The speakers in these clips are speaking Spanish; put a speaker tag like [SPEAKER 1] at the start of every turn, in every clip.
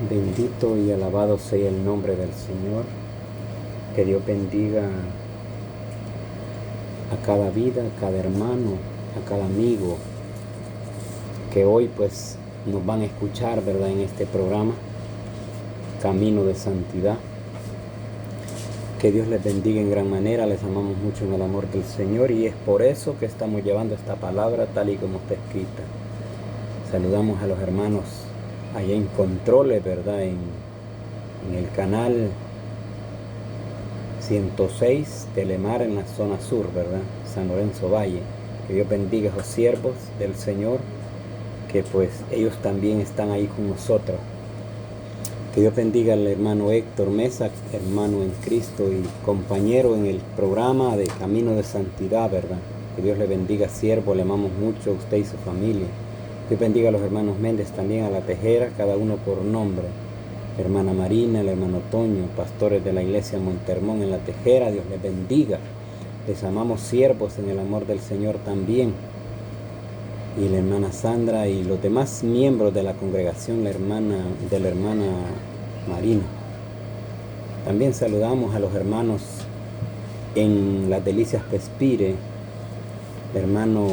[SPEAKER 1] Bendito y alabado sea el nombre del Señor. Que Dios bendiga a cada vida, a cada hermano, a cada amigo que hoy pues nos van a escuchar, ¿verdad? En este programa, Camino de Santidad. Que Dios les bendiga en gran manera. Les amamos mucho en el amor del Señor y es por eso que estamos llevando esta palabra tal y como está escrita. Saludamos a los hermanos allá en Controles, ¿verdad? En el canal 106 Telemar en la zona sur, ¿verdad? San Lorenzo Valle. Que Dios bendiga a los siervos del Señor, que pues ellos también están ahí con nosotros. Que Dios bendiga al hermano Héctor Mesa, hermano en Cristo y compañero en el programa de Camino de Santidad, ¿verdad? Que Dios le bendiga, siervo, le amamos mucho a usted y su familia. Dios bendiga a los hermanos Méndez también, a la Tejera, cada uno por nombre. Hermana Marina, el hermano Toño, pastores de la iglesia Montermón en la Tejera, Dios les bendiga. Les amamos, siervos en el amor del Señor también. Y la hermana Sandra y los demás miembros de la congregación, la hermana Marina. También saludamos a los hermanos en las Delicias Pespire, el hermano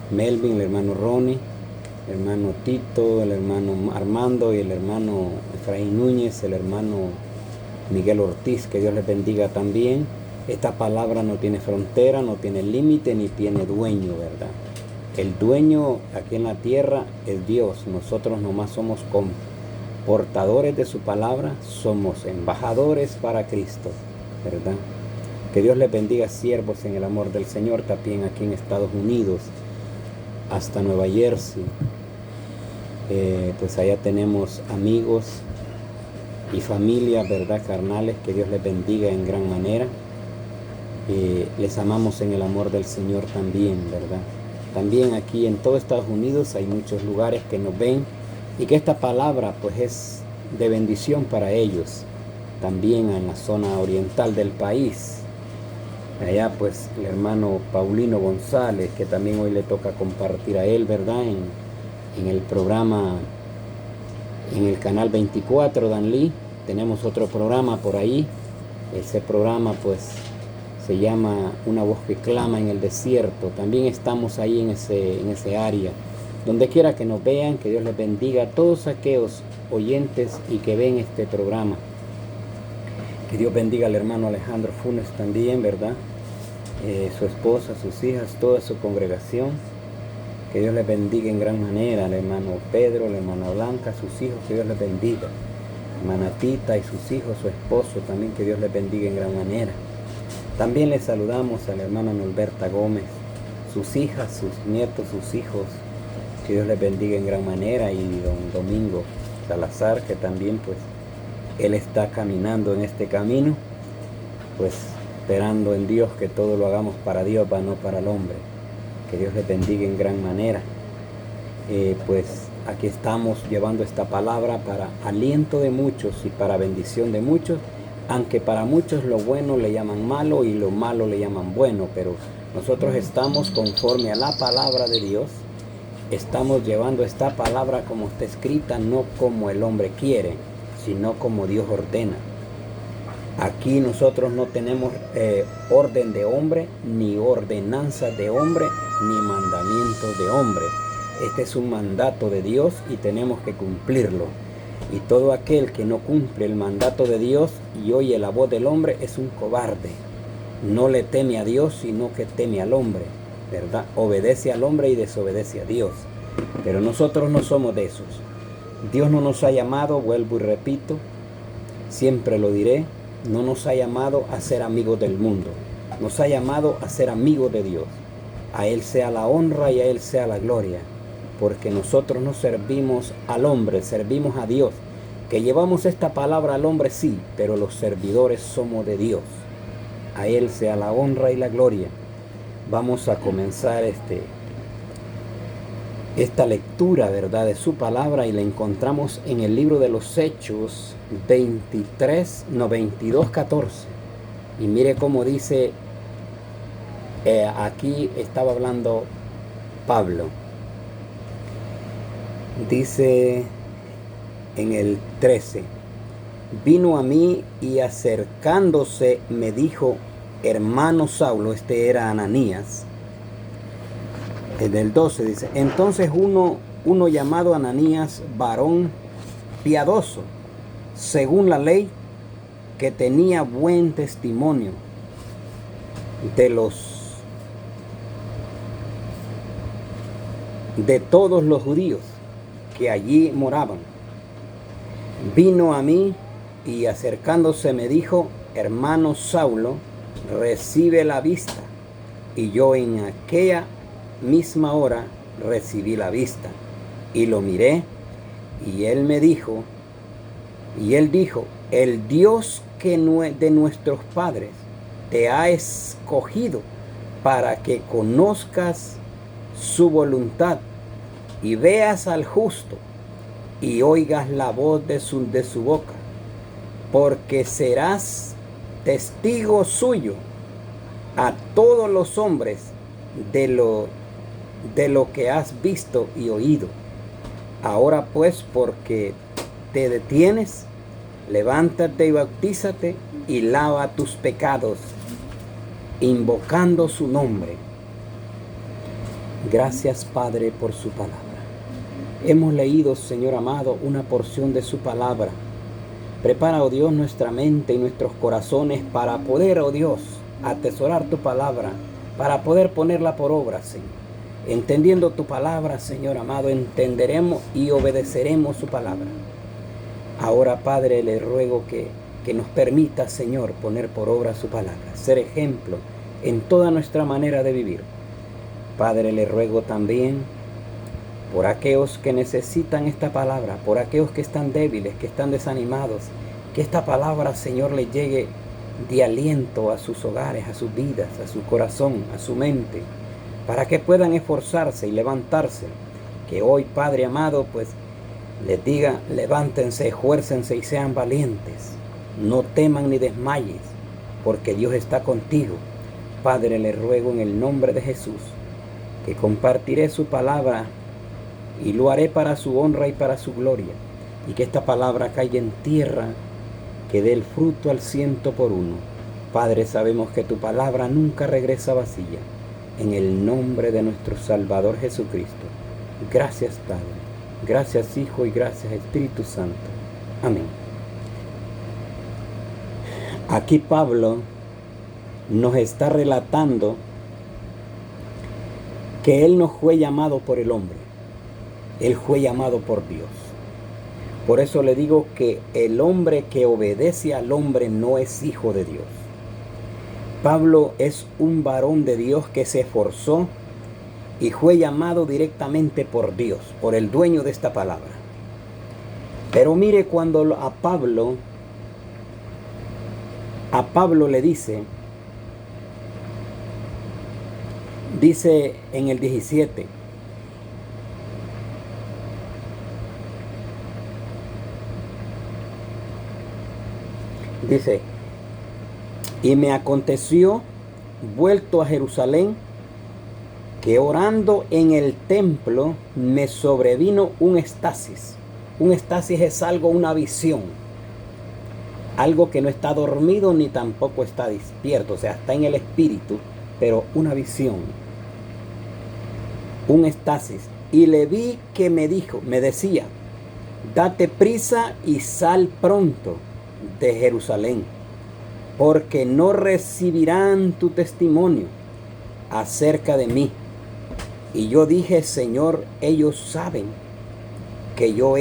[SPEAKER 1] Melvin, el hermano Ronnie, el hermano Tito, el hermano Armando y el hermano Efraín Núñez, el hermano Miguel Ortiz. Que Dios les bendiga también. Esta palabra no tiene frontera, no tiene límite, ni tiene dueño, ¿verdad? El dueño aquí en la tierra es Dios. Nosotros nomás somos portadores de su palabra, somos embajadores para Cristo, ¿verdad? Que Dios les bendiga, siervos en el amor del Señor, también aquí en Estados Unidos, hasta Nueva Jersey. Pues allá tenemos amigos y familia, ¿verdad? Carnales, que Dios les bendiga en gran manera. Les amamos en el amor del Señor también, ¿verdad? También aquí en todo Estados Unidos hay muchos lugares que nos ven y que esta palabra pues es de bendición para ellos. También en la zona oriental del país. Allá pues el hermano Paulino González, que también hoy le toca compartir a él, ¿verdad? En el programa, en el canal 24, Danlí. Tenemos otro programa por ahí. Ese programa pues se llama Una voz que clama en el desierto. También estamos ahí en ese área. Donde quiera que nos vean, que Dios les bendiga a todos aquellos oyentes y que ven este programa. Que Dios bendiga al hermano Alejandro Funes también, ¿verdad? Su esposa, sus hijas, toda su congregación. Que Dios les bendiga en gran manera. Al hermano Pedro, la hermana Blanca, sus hijos, que Dios les bendiga. Hermana Tita y sus hijos, su esposo, también que Dios les bendiga en gran manera. También les saludamos a la hermana Norberta Gómez, sus hijas, sus nietos, sus hijos, que Dios les bendiga en gran manera, y don Domingo Salazar, que también pues él está caminando en este camino, pues esperando en Dios que todo lo hagamos para Dios, no para el hombre. Que Dios les bendiga en gran manera. Pues aquí estamos llevando esta palabra para aliento de muchos y para bendición de muchos. Aunque para muchos lo bueno le llaman malo y lo malo le llaman bueno, pero nosotros estamos conforme a la palabra de Dios. Estamos llevando esta palabra como está escrita, no como el hombre quiere, sino como Dios ordena. Aquí nosotros no tenemos orden de hombre, ni ordenanzas de hombre, ni mandamientos de hombre. Este es un mandato de Dios y tenemos que cumplirlo. Y todo aquel que no cumple el mandato de Dios y oye la voz del hombre es un cobarde. No le teme a Dios, sino que teme al hombre, ¿verdad? Obedece al hombre y desobedece a Dios. Pero nosotros no somos de esos. Dios no nos ha llamado, vuelvo y repito, siempre lo diré, no nos ha llamado a ser amigos del mundo. Nos ha llamado a ser amigos de Dios. A Él sea la honra y a Él sea la gloria. Porque nosotros no servimos al hombre, servimos a Dios. Que llevamos esta palabra al hombre, sí, pero los servidores somos de Dios. A Él sea la honra y la gloria. Vamos a comenzar esta lectura, ¿verdad?, de su palabra, y la encontramos en el libro de los Hechos 22:14. Y mire cómo dice, aquí estaba hablando Pablo. Dice en el 13. Vino a mí y acercándose me dijo, hermano Saulo, este era Ananías. En el 12 dice, entonces uno llamado Ananías, varón piadoso, según la ley, que tenía buen testimonio de todos los judíos que allí moraban, vino a mí y acercándose me dijo, hermano Saulo, recibe la vista. Y yo en aquella misma hora recibí la vista y lo miré, y él dijo, el Dios de nuestros padres te ha escogido para que conozcas su voluntad y veas al justo y oigas la voz de su boca, porque serás testigo suyo a todos los hombres de lo que has visto y oído. Ahora pues, porque te detienes, levántate y bautízate y lava tus pecados, invocando su nombre. Gracias, Padre, por su palabra. Hemos leído, Señor amado, una porción de su palabra. Prepara, oh Dios, nuestra mente y nuestros corazones para poder, oh Dios, atesorar tu palabra, para poder ponerla por obra, Señor. Entendiendo tu palabra, Señor amado, entenderemos y obedeceremos su palabra. Ahora, Padre, le ruego que nos permita, Señor, poner por obra su palabra, ser ejemplo en toda nuestra manera de vivir. Padre, le ruego también por aquellos que necesitan esta palabra, por aquellos que están débiles, que están desanimados, que esta palabra, Señor, les llegue de aliento a sus hogares, a sus vidas, a su corazón, a su mente, para que puedan esforzarse y levantarse. Que hoy, Padre amado, pues les diga, levántense, esfuércense y sean valientes. No teman ni desmayes, porque Dios está contigo. Padre, le ruego en el nombre de Jesús, que compartiré su palabra y lo haré para su honra y para su gloria, y que esta palabra caiga en tierra, que dé el fruto al 100%. Padre, sabemos que tu palabra nunca regresa vacía. En el nombre de nuestro Salvador Jesucristo. Gracias, Padre. Gracias, Hijo, y gracias, Espíritu Santo. Amén. Aquí Pablo nos está relatando que él no fue llamado por el hombre. Él fue llamado por Dios. Por eso le digo que el hombre que obedece al hombre no es hijo de Dios. Pablo es un varón de Dios que se esforzó y fue llamado directamente por Dios, por el dueño de esta palabra. Pero mire cuando a Pablo le dice en el 17, dice, y me aconteció, vuelto a Jerusalén, que orando en el templo me sobrevino un éxtasis. Un éxtasis es algo, una visión. Algo que no está dormido ni tampoco está despierto, o sea, está en el espíritu, pero una visión. Un éxtasis. Y le vi que me decía, date prisa y sal pronto de Jerusalén, porque no recibirán tu testimonio acerca de mí. Y yo dije, Señor, ellos saben que yo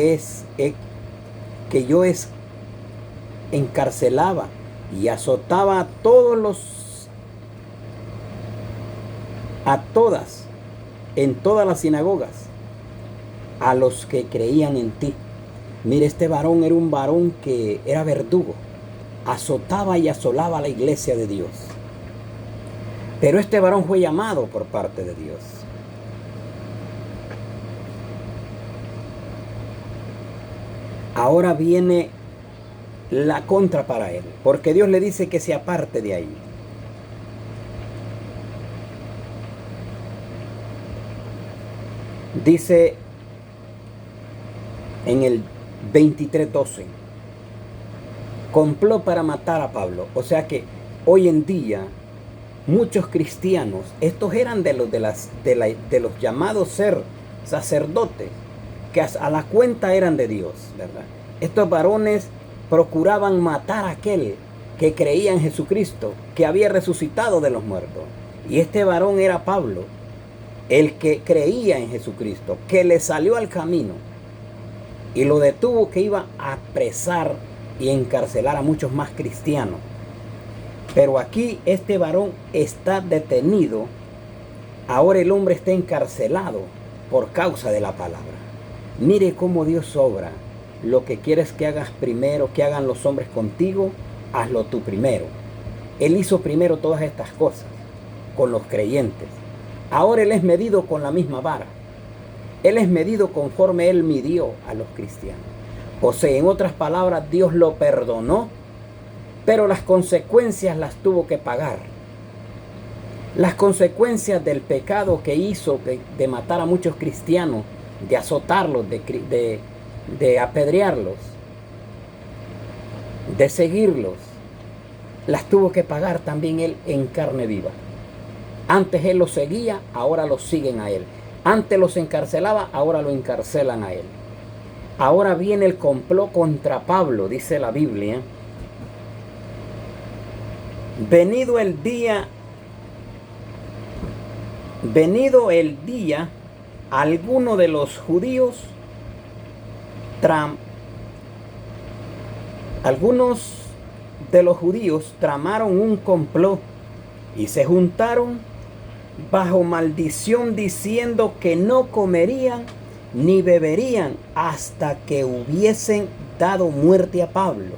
[SPEAKER 1] encarcelaba y azotaba a todas, en todas las sinagogas, a los que creían en ti. Mire, este varón era un varón que era verdugo, azotaba y asolaba a la iglesia de Dios. Pero este varón fue llamado por parte de Dios. Ahora viene la contra para él, porque Dios le dice que se aparte de ahí. Dice en el 23:12. Complot para matar a Pablo. O sea que hoy en día muchos cristianos, estos eran de los llamados ser sacerdotes, que a la cuenta eran de Dios, ¿verdad? Estos varones procuraban matar a aquel que creía en Jesucristo, que había resucitado de los muertos. Y este varón era Pablo, el que creía en Jesucristo, que le salió al camino y lo detuvo, que iba a apresar y encarcelar a muchos más cristianos. Pero aquí este varón está detenido. Ahora el hombre está encarcelado por causa de la palabra. Mire cómo Dios obra. Lo que quieres que hagas primero, que hagan los hombres contigo, hazlo tú primero. Él hizo primero todas estas cosas con los creyentes. Ahora Él es medido con la misma vara. Él es medido conforme Él midió a los cristianos. O sea, en otras palabras, Dios lo perdonó, pero las consecuencias las tuvo que pagar. Las consecuencias del pecado que hizo de matar a muchos cristianos, de azotarlos, de apedrearlos, de seguirlos, las tuvo que pagar también Él en carne viva. Antes Él los seguía, ahora los siguen a Él. Antes los encarcelaba, ahora lo encarcelan a Él. Ahora viene el complot contra Pablo, dice la Biblia. Venido el día, alguno de los judíos, tramaron un complot y se juntaron bajo maldición, diciendo que no comerían ni beberían hasta que hubiesen dado muerte a Pablo.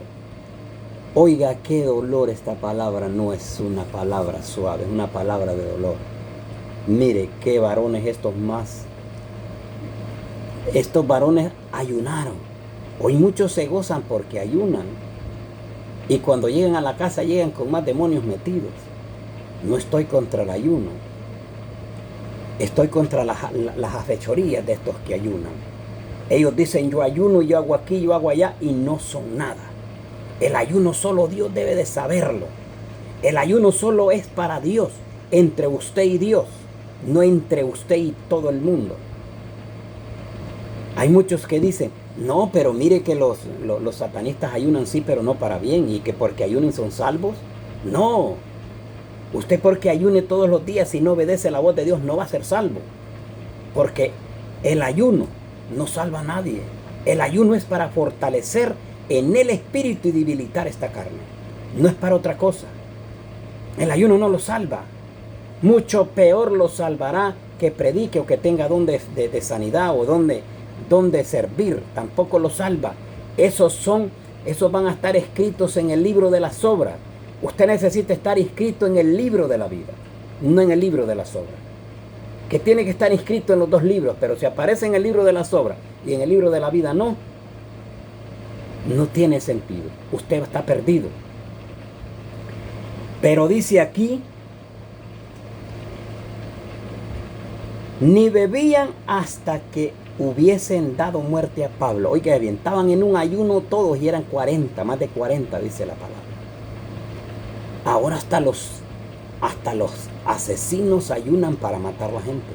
[SPEAKER 1] Oiga, qué dolor esta palabra. No es una palabra suave, es una palabra de dolor. Mire qué varones estos más. Estos varones ayunaron. Hoy muchos se gozan porque ayunan. Y cuando llegan a la casa llegan con más demonios metidos. No estoy contra el ayuno. Estoy contra las afechorías de estos que ayunan. Ellos dicen, yo ayuno, yo hago aquí, yo hago allá, y no son nada. El ayuno solo Dios debe de saberlo. El ayuno solo es para Dios, entre usted y Dios, no entre usted y todo el mundo. Hay muchos que dicen, no, pero mire que los satanistas ayunan sí, pero no para bien, y que porque ayunen son salvos. No. Usted porque ayune todos los días y no obedece la voz de Dios no va a ser salvo. Porque el ayuno no salva a nadie. El ayuno es para fortalecer en el espíritu y debilitar esta carne. No es para otra cosa. El ayuno no lo salva. Mucho peor lo salvará que predique o que tenga don de sanidad o don de servir. Tampoco lo salva. Esos van a estar escritos en el libro de las obras. Usted necesita estar inscrito en el libro de la vida, no en el libro de las obras. Que tiene que estar inscrito en los dos libros, pero si aparece en el libro de las obras y en el libro de la vida no tiene sentido. Usted está perdido. Pero dice aquí, ni bebían hasta que hubiesen dado muerte a Pablo. Oiga bien, estaban en un ayuno todos y eran 40, más de 40 dice la palabra. Ahora hasta los asesinos ayunan para matar a la gente.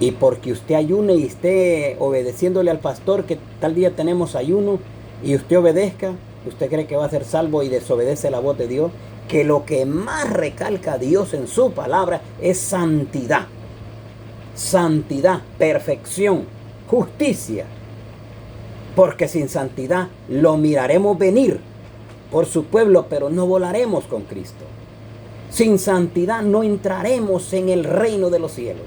[SPEAKER 1] Y porque usted ayune y esté obedeciéndole al pastor que tal día tenemos ayuno y usted obedezca, ¿usted cree que va a ser salvo y desobedece la voz de Dios? Que lo que más recalca Dios en su palabra es santidad. Santidad, perfección, justicia. Porque sin santidad lo miraremos venir por su pueblo, pero no volaremos con Cristo. Sin santidad no entraremos en el reino de los cielos.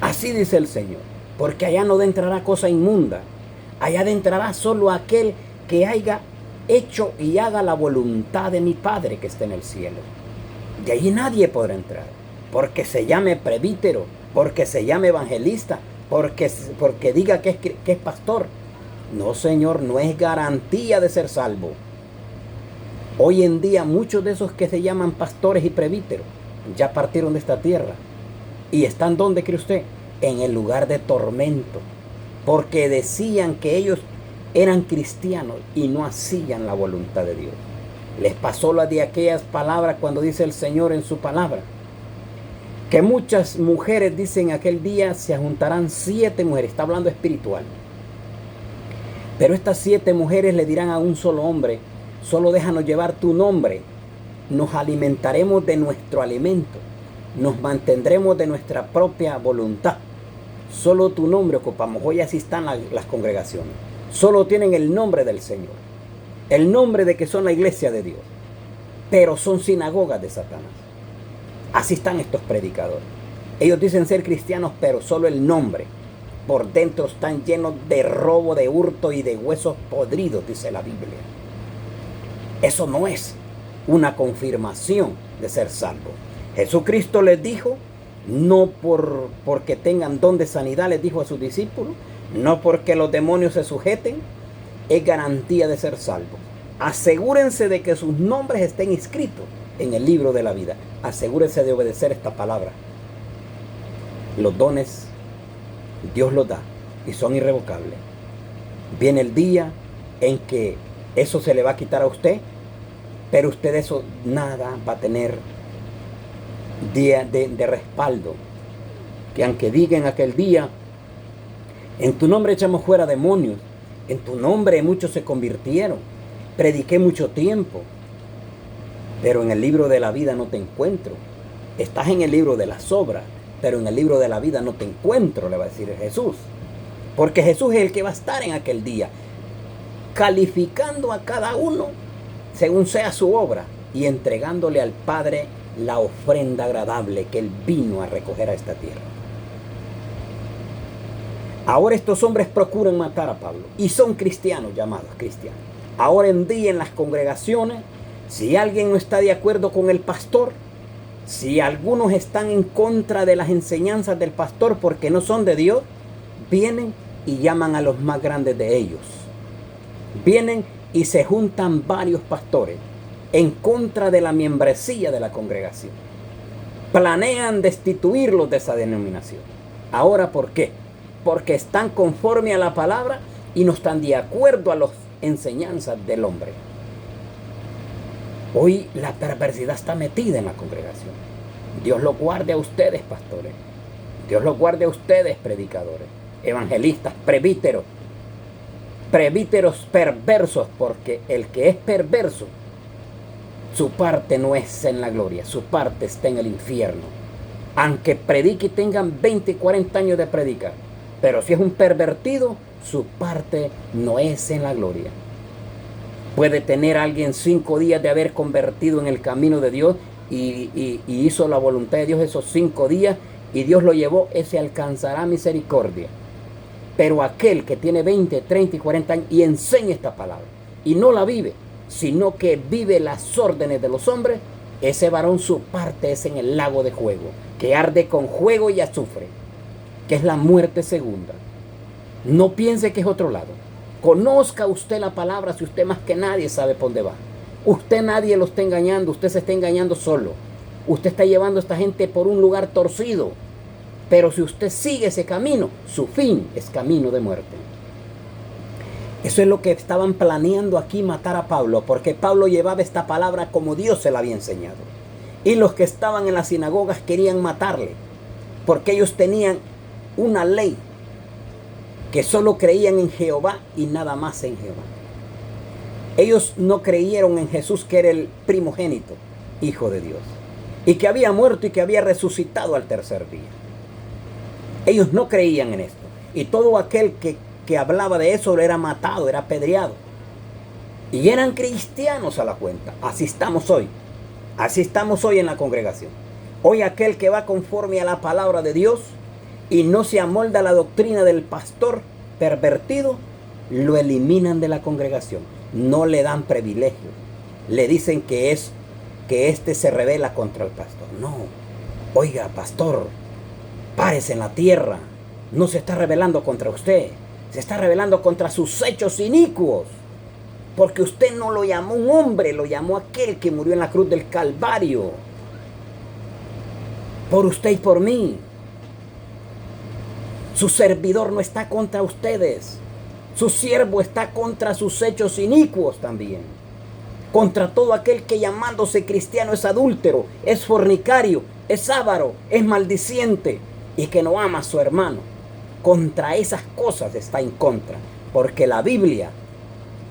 [SPEAKER 1] Así dice el Señor, porque allá no entrará cosa inmunda. Allá entrará solo aquel que haya hecho y haga la voluntad de mi Padre que está en el cielo. De allí nadie podrá entrar, porque se llame presbítero, porque se llame evangelista, porque diga que es pastor. No, Señor, no es garantía de ser salvo. Hoy en día muchos de esos que se llaman pastores y presbíteros ya partieron de esta tierra. ¿Y están donde cree usted? En el lugar de tormento. porque decían que ellos eran cristianos y no hacían la voluntad de Dios. Les pasó la de aquellas palabras cuando dice el Señor en su palabra, que muchas mujeres, dicen aquel día, se juntarán 7 mujeres, está hablando espiritual. Pero estas 7 mujeres le dirán a un solo hombre, solo déjanos llevar tu nombre, nos alimentaremos de nuestro alimento, nos mantendremos de nuestra propia voluntad. Solo tu nombre ocupamos. Hoy así están las congregaciones. Solo tienen el nombre del Señor, el nombre de que son la iglesia de Dios, pero son sinagogas de Satanás. Así están estos predicadores. Ellos dicen ser cristianos, pero solo el nombre. Por dentro están llenos de robo, de hurto y de huesos podridos, dice la Biblia. Eso no es una confirmación de ser salvo. Jesucristo les dijo, no porque tengan don de sanidad, les dijo a sus discípulos, no porque los demonios se sujeten, es garantía de ser salvos. Asegúrense de que sus nombres estén inscritos en el libro de la vida. Asegúrense de obedecer esta palabra. Los dones Dios los da y son irrevocables. Viene el día en que eso se le va a quitar a usted, pero usted eso nada va a tener de respaldo. Que aunque digan aquel día, en tu nombre echamos fuera demonios, en tu nombre muchos se convirtieron, prediqué mucho tiempo, pero en el libro de la vida no te encuentro. Estás en el libro de las obras, pero en el libro de la vida no te encuentro, le va a decir Jesús. Porque Jesús es el que va a estar en aquel día, calificando a cada uno según sea su obra y entregándole al Padre la ofrenda agradable que Él vino a recoger a esta tierra. Ahora estos hombres procuran matar a Pablo y son cristianos, llamados cristianos. Ahora en día en las congregaciones, si alguien no está de acuerdo con el pastor, si algunos están en contra de las enseñanzas del pastor porque no son de Dios, vienen y llaman a los más grandes de ellos. Vienen y se juntan varios pastores en contra de la membresía de la congregación. Planean destituirlos de esa denominación. Ahora, ¿por qué? Porque están conforme a la palabra y no están de acuerdo a las enseñanzas del hombre. Hoy la perversidad está metida en la congregación. Dios los guarde a ustedes, pastores. Dios los guarde a ustedes, predicadores, evangelistas, presbíteros perversos, porque el que es perverso, su parte no es en la gloria, su parte está en el infierno. Aunque predique y tengan 20 y 40 años de predicar, pero si es un pervertido, su parte no es en la gloria. Puede tener alguien 5 días de haber convertido en el camino de Dios y hizo la voluntad de Dios esos 5 días y Dios lo llevó, ese alcanzará misericordia. Pero aquel que tiene 20, 30 y 40 años y enseña esta palabra y no la vive, sino que vive las órdenes de los hombres, ese varón su parte es en el lago de fuego, que arde con fuego y azufre, que es la muerte segunda. No piense que es otro lado. Conozca usted la palabra, si usted más que nadie sabe por dónde va. Usted nadie lo está engañando, usted se está engañando solo. Usted está llevando a esta gente por un lugar torcido. Pero si usted sigue ese camino, su fin es camino de muerte. Eso es lo que estaban planeando aquí, matar a Pablo, porque Pablo llevaba esta palabra como Dios se la había enseñado. Y los que estaban en las sinagogas querían matarle, porque ellos tenían una ley que solo creían en Jehová y nada más en Jehová. Ellos no creyeron en Jesús, que era el primogénito, Hijo de Dios, y que había muerto y que había resucitado al tercer día. Ellos no creían en esto. Y todo aquel que hablaba de eso era matado, era apedreado. Y eran cristianos a la cuenta. Así estamos hoy. Así estamos hoy en la congregación. Hoy aquel que va conforme a la palabra de Dios y no se amolda a la doctrina del pastor pervertido, lo eliminan de la congregación. No le dan privilegio. Le dicen que este se rebela contra el pastor. No. Oiga, pastor, párese en la tierra. No se está rebelando contra usted. Se está rebelando contra sus hechos inicuos. Porque usted no lo llamó un hombre, lo llamó aquel que murió en la cruz del Calvario. Por usted y por mí. Su servidor no está contra ustedes. Su siervo está contra sus hechos inicuos también. Contra todo aquel que llamándose cristiano es adúltero, es fornicario, es avaro, es maldiciente y que no ama a su hermano. Contra esas cosas está en contra, porque la Biblia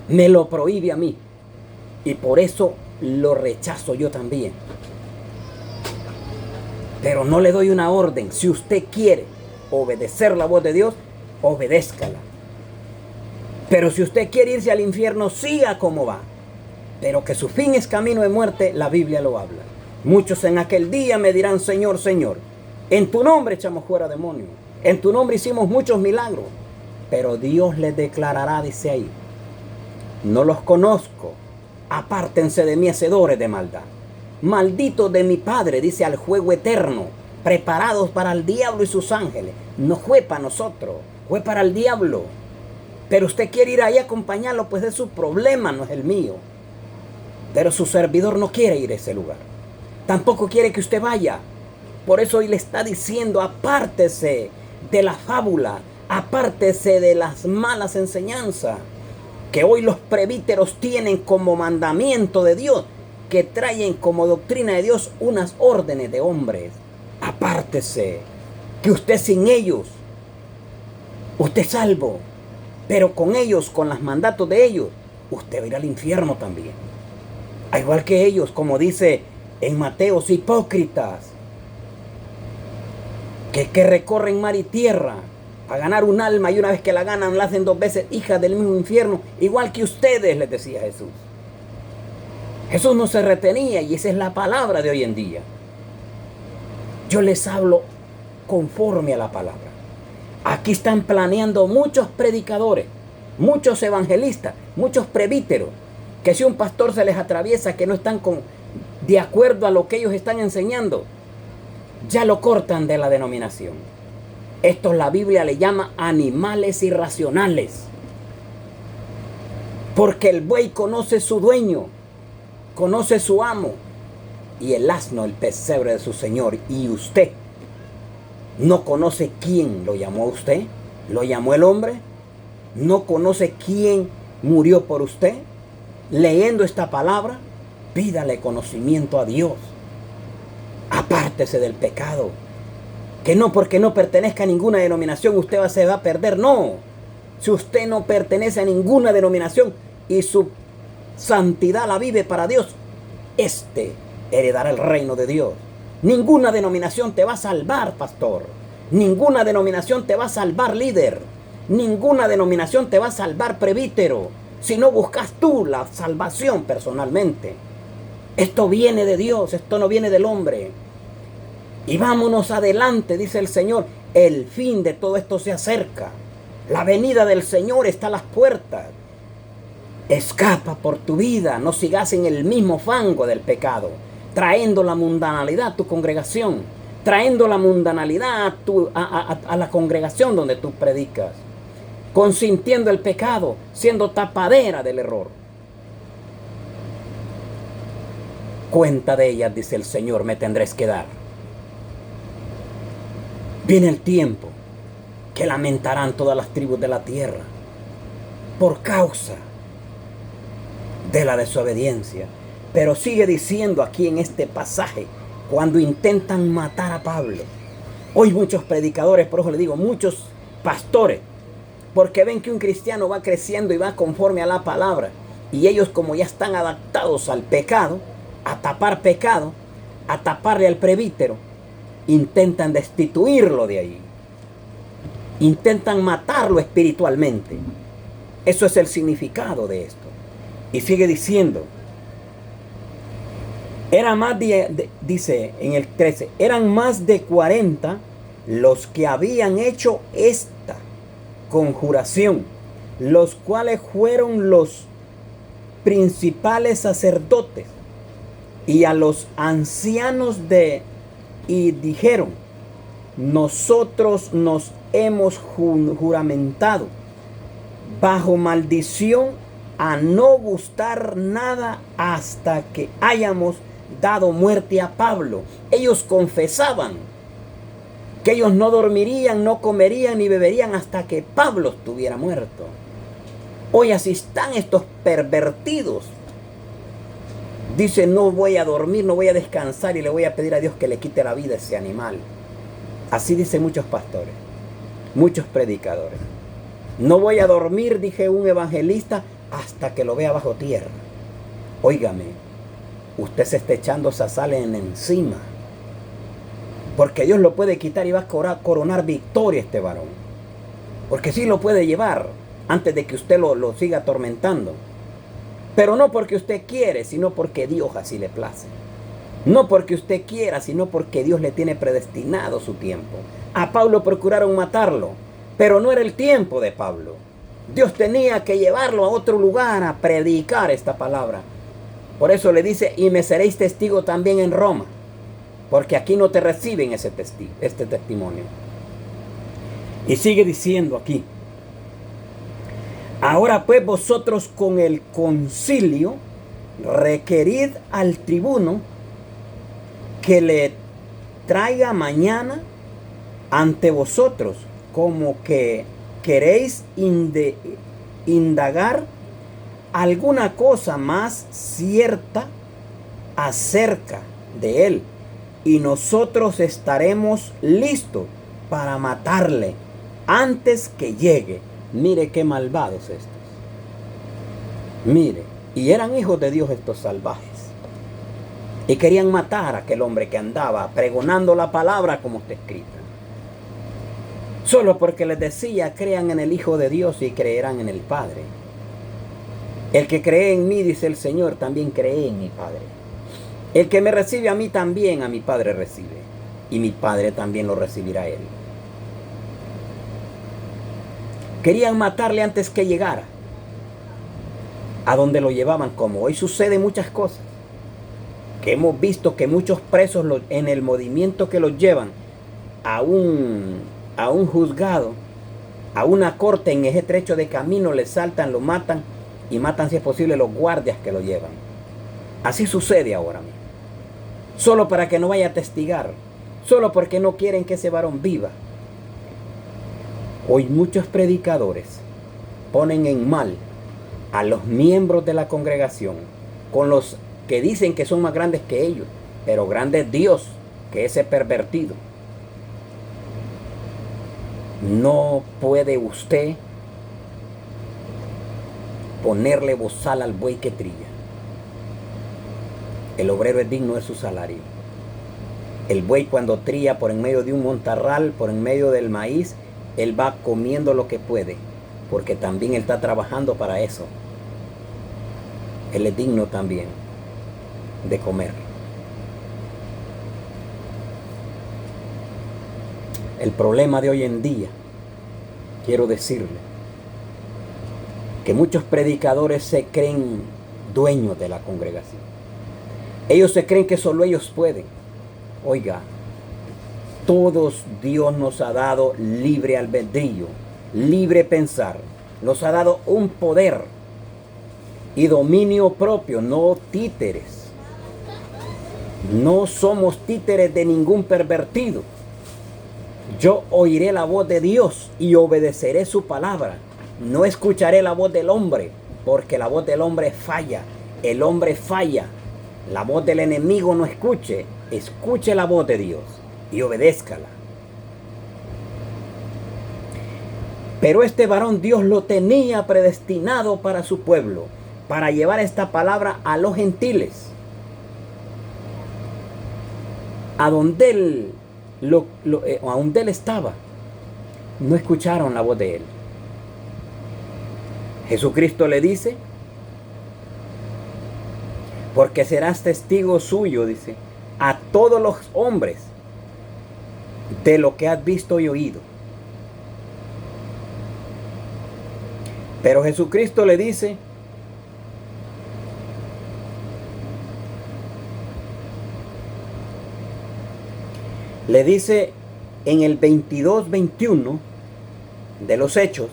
[SPEAKER 1] me lo prohíbe a mí y por eso lo rechazo yo también. Pero no le doy una orden. Si usted quiere obedecer la voz de Dios, obedézcala. Pero si usted quiere irse al infierno, siga como va. Pero que su fin es camino de muerte, la Biblia lo habla. Muchos en aquel día me dirán, Señor, Señor, en tu nombre echamos fuera demonios, en tu nombre hicimos muchos milagros. Pero Dios les declarará, dice ahí, no los conozco, apártense de mí, hacedores de maldad. Malditos de mi Padre, dice, al juego eterno, preparados para el diablo y sus ángeles. No fue para nosotros, fue para el diablo. Pero usted quiere ir ahí a acompañarlo, pues es su problema, no es el mío. Pero su servidor no quiere ir a ese lugar. Tampoco quiere que usted vaya. Por eso hoy le está diciendo, apártese de la fábula, apártese de las malas enseñanzas que hoy los presbíteros tienen como mandamiento de Dios, que traen como doctrina de Dios unas órdenes de hombres. Apártese, que usted sin ellos, usted es salvo, pero con ellos, con los mandatos de ellos, usted va a ir al infierno también. Al igual que ellos, como dice en Mateo, hipócritas, que recorren mar y tierra para ganar un alma, y una vez que la ganan la hacen dos veces hijas del mismo infierno, igual que ustedes, les decía Jesús. Jesús no se retenía, y esa es la palabra de hoy en día. Yo les hablo conforme a la palabra. Aquí están planeando muchos predicadores, muchos evangelistas, muchos presbíteros, que si un pastor se les atraviesa que no están de acuerdo a lo que ellos están enseñando, ya lo cortan de la denominación. Esto la Biblia le llama animales irracionales. Porque el buey conoce su dueño, conoce su amo, y el asno el pesebre de su señor. Y usted no conoce quién lo llamó a usted. ¿Lo llamó el hombre? ¿No conoce quién murió por usted? Leyendo esta palabra, pídale conocimiento a Dios. Apártese del pecado. Que no porque no pertenezca a ninguna denominación usted se va a perder. No. Si usted no pertenece a ninguna denominación y su santidad la vive para Dios, heredará el reino de Dios. Ninguna denominación te va a salvar, pastor. Ninguna denominación te va a salvar, líder. Ninguna denominación te va a salvar, presbítero, si no buscas tú la salvación personalmente. Esto viene de Dios, esto no viene del hombre. Y vámonos adelante, dice el Señor. El fin de todo esto se acerca. La venida del Señor está a las puertas. Escapa por tu vida, no sigas en el mismo fango del pecado, trayendo la mundanalidad a tu congregación, trayendo la mundanalidad a la congregación donde tú predicas, consintiendo el pecado, siendo tapadera del error. Cuenta de ellas, dice el Señor, me tendréis que dar. Viene el tiempo que lamentarán todas las tribus de la tierra por causa de la desobediencia. Pero sigue diciendo aquí en este pasaje, cuando intentan matar a Pablo. Hoy muchos predicadores, por eso le digo, muchos pastores, porque ven que un cristiano va creciendo y va conforme a la palabra, y ellos, como ya están adaptados al pecado, a tapar pecado, a taparle al presbítero, intentan destituirlo de ahí, intentan matarlo espiritualmente. Eso es el significado de esto. Y sigue diciendo, era más dice en el 13, eran más de 40 los que habían hecho esta conjuración, los cuales fueron los principales sacerdotes y a los ancianos y dijeron, nosotros nos hemos juramentado bajo maldición a no gustar nada hasta que hayamos dado muerte a Pablo. Ellos confesaban que ellos no dormirían, no comerían ni beberían hasta que Pablo estuviera muerto. Hoy así están estos pervertidos. Dice, no voy a dormir, no voy a descansar y le voy a pedir a Dios que le quite la vida a ese animal. Así dicen muchos pastores, muchos predicadores. No voy a dormir, dije un evangelista, hasta que lo vea bajo tierra. Óigame, usted se está echando esa sal encima. Porque Dios lo puede quitar y va a coronar victoria a este varón. Porque sí lo puede llevar antes de que usted lo siga atormentando. Pero no porque usted quiere, sino porque Dios así le place. No porque usted quiera, sino porque Dios le tiene predestinado su tiempo. A Pablo procuraron matarlo, pero no era el tiempo de Pablo. Dios tenía que llevarlo a otro lugar a predicar esta palabra. Por eso le dice, y me seréis testigo también en Roma. Porque aquí no te reciben este testimonio. Y sigue diciendo aquí. Ahora pues vosotros con el concilio requerid al tribuno que le traiga mañana ante vosotros, como que queréis indagar alguna cosa más cierta acerca de él, y nosotros estaremos listos para matarle antes que llegue. Mire qué malvados estos. Mire, y eran hijos de Dios estos salvajes. Y querían matar a aquel hombre que andaba pregonando la palabra como está escrita. Solo porque les decía, crean en el Hijo de Dios y creerán en el Padre. El que cree en mí, dice el Señor, también cree en mi Padre. El que me recibe a mí también a mi Padre recibe. Y mi Padre también lo recibirá a él. Querían matarle antes que llegara a donde lo llevaban, como hoy sucede muchas cosas. Que hemos visto que muchos presos en el movimiento que los llevan a un juzgado, a una corte en ese trecho de camino, le saltan, lo matan y matan si es posible los guardias que lo llevan. Así sucede ahora mismo. Solo para que no vaya a testigar, solo porque no quieren que ese varón viva. Hoy muchos predicadores ponen en mal a los miembros de la congregación con los que dicen que son más grandes que ellos, pero grande es Dios, que ese pervertido. No puede usted ponerle bozal al buey que trilla. El obrero es digno de su salario. El buey cuando trilla por en medio de un montarral, por en medio del maíz, él va comiendo lo que puede, porque también él está trabajando para eso. Él es digno también de comer. El problema de hoy en día, quiero decirle, que muchos predicadores se creen dueños de la congregación. Ellos se creen que solo ellos pueden. Oiga, todos Dios nos ha dado libre albedrío, libre pensar. Nos ha dado un poder y dominio propio, no títeres. No somos títeres de ningún pervertido. Yo oiré la voz de Dios y obedeceré su palabra. No escucharé la voz del hombre, porque la voz del hombre falla. El hombre falla. La voz del enemigo no escuche. Escuche la voz de Dios y obedézcala. Pero este varón Dios lo tenía predestinado para su pueblo, para llevar esta palabra a los gentiles. A donde él estaba, no escucharon la voz de él. Jesucristo le dice, porque serás testigo suyo, dice, a todos los hombres de lo que has visto y oído. Pero Jesucristo le dice, en el 22-21 de los Hechos,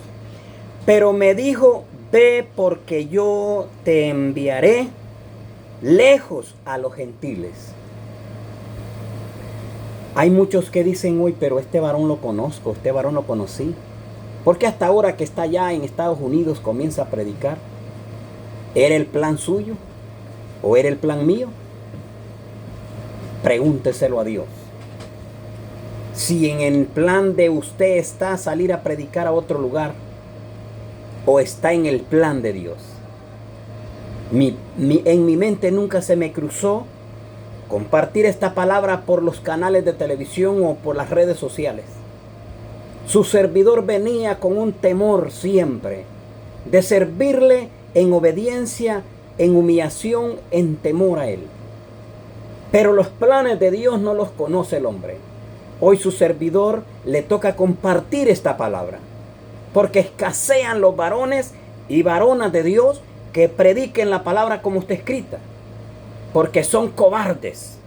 [SPEAKER 1] pero me dijo, ve porque yo te enviaré lejos a los gentiles. Hay muchos que dicen hoy, pero este varón lo conozco, este varón lo conocí. ¿Por qué hasta ahora que está allá en Estados Unidos comienza a predicar? ¿Era el plan suyo o era el plan mío? Pregúnteselo a Dios. Si en el plan de usted está salir a predicar a otro lugar o está en el plan de Dios. En mi mente nunca se me cruzó compartir esta palabra por los canales de televisión o por las redes sociales. Su servidor venía con un temor siempre de servirle en obediencia, en humillación, en temor a Él. Pero los planes de Dios no los conoce el hombre. Hoy su servidor le toca compartir esta palabra, porque escasean los varones y varonas de Dios que prediquen la palabra como está escrita, porque son cobardes.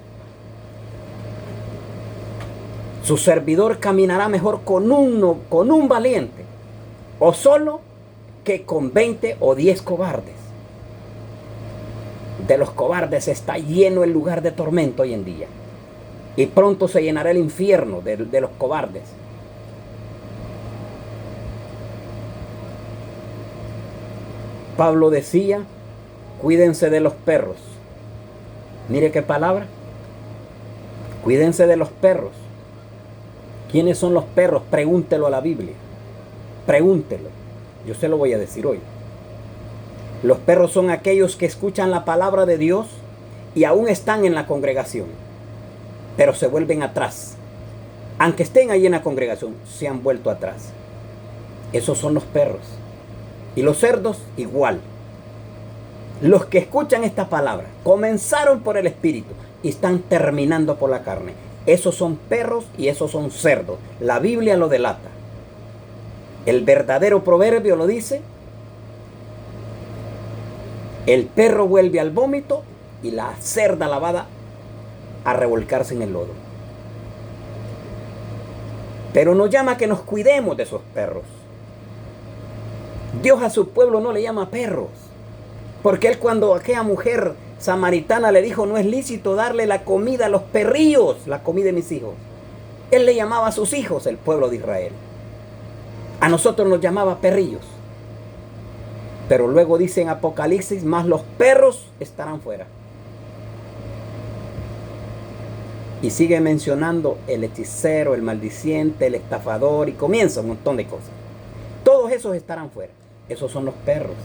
[SPEAKER 1] Su servidor caminará mejor con un valiente, o solo, que con 20 o 10 cobardes. De los cobardes está lleno el lugar de tormento hoy en día. Y pronto se llenará el infierno de los cobardes. Pablo decía, cuídense de los perros. Mire qué palabra. Cuídense de los perros. ¿Quiénes son los perros? Pregúntelo a la Biblia. Pregúntelo. Yo se lo voy a decir hoy. Los perros son aquellos que escuchan la palabra de Dios y aún están en la congregación, pero se vuelven atrás. Aunque estén ahí en la congregación, se han vuelto atrás. Esos son los perros. Y los cerdos igual. Los que escuchan esta palabra comenzaron por el espíritu y están terminando por la carne. Esos son perros y esos son cerdos. La Biblia lo delata. El verdadero proverbio lo dice. El perro vuelve al vómito y la cerda lavada a revolcarse en el lodo. Pero nos llama a que nos cuidemos de esos perros. Dios a su pueblo no le llama perros, porque Él, cuando aquella mujer samaritana le dijo, no es lícito darle la comida a los perrillos, la comida de mis hijos, Él le llamaba a sus hijos, el pueblo de Israel. A nosotros nos llamaba perrillos. Pero luego dice en Apocalipsis, más los perros estarán fuera. Y sigue mencionando el hechicero, el maldiciente, el estafador, y comienza un montón de cosas. Todos esos estarán fuera. Esos son los perros.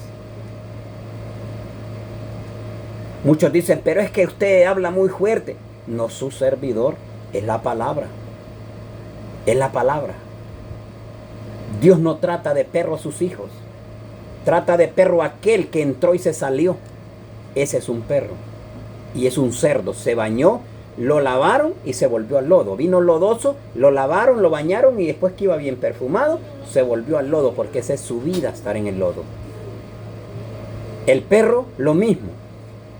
[SPEAKER 1] Muchos dicen, pero es que usted habla muy fuerte. No, su servidor, es la palabra. Es la palabra. Dios no trata de perro a sus hijos. Trata de perro aquel que entró y se salió. Ese es un perro. Y es un cerdo. Se bañó, lo lavaron y se volvió al lodo. Vino lodoso, lo lavaron, lo bañaron y después que iba bien perfumado, se volvió al lodo, porque esa es su vida, estar en el lodo. El perro, lo mismo.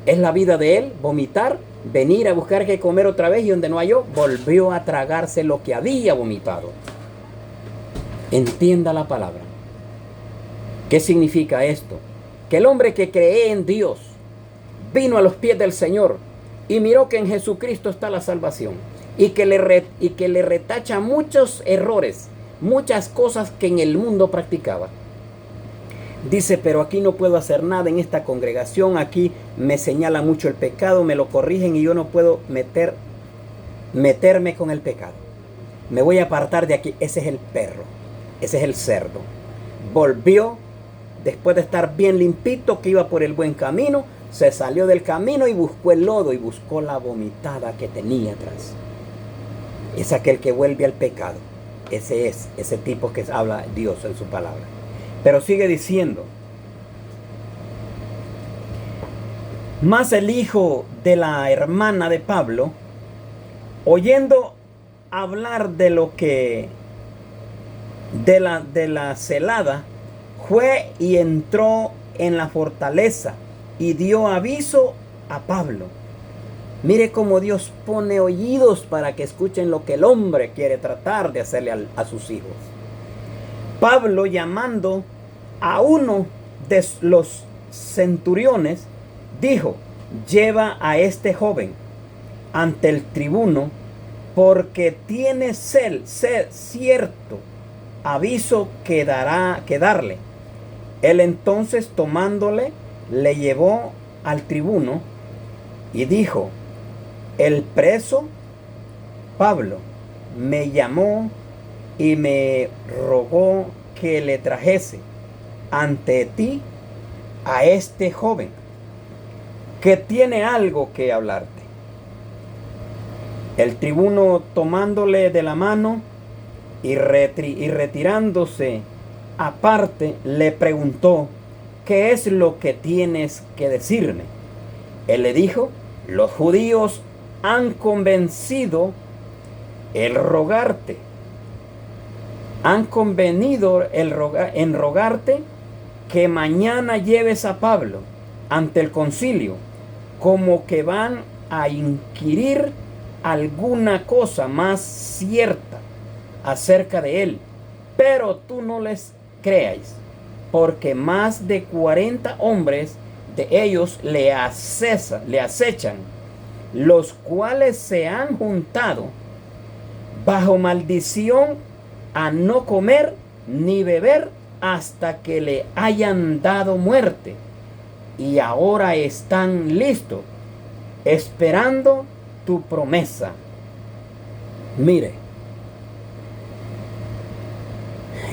[SPEAKER 1] Es la vida de él, vomitar, venir a buscar qué comer otra vez, y donde no halló, volvió a tragarse lo que había vomitado. Entienda la palabra. ¿Qué significa esto? Que el hombre que cree en Dios vino a los pies del Señor y miró que en Jesucristo está la salvación, y que le retacha muchos errores, muchas cosas que en el mundo practicaba. Dice, pero aquí no puedo hacer nada en esta congregación, aquí me señala mucho el pecado, me lo corrigen y yo no puedo meterme con el pecado. Me voy a apartar de aquí. Ese es el perro, ese es el cerdo. Volvió, después de estar bien limpito, que iba por el buen camino, se salió del camino y buscó el lodo y buscó la vomitada que tenía atrás. Es aquel que vuelve al pecado. Ese es ese tipo que habla Dios en su palabra. Pero sigue diciendo, más el hijo de la hermana de Pablo, oyendo hablar de lo que de la celada, fue y entró en la fortaleza y dio aviso a Pablo. Mire cómo Dios pone oídos para que escuchen lo que el hombre quiere tratar de hacerle a sus hijos. Pablo, llamando a uno de los centuriones, dijo, lleva a este joven ante el tribuno porque tiene cierto aviso que darle. Él entonces, tomándole, le llevó al tribuno y dijo: el preso Pablo me llamó y me rogó que le trajese ante ti a este joven, que tiene algo que hablarte. El tribuno, tomándole de la mano y retirándose aparte, le preguntó: ¿qué es lo que tienes que decirme? Él le dijo: los judíos han convenido en rogarte que mañana lleves a Pablo ante el concilio, como que van a inquirir alguna cosa más cierta acerca de él. Pero tú no les creáis, porque más de 40 hombres de ellos le acechan, los cuales se han juntado bajo maldición a no comer ni beber hasta que le hayan dado muerte, y ahora están listos, esperando tu promesa. Mire,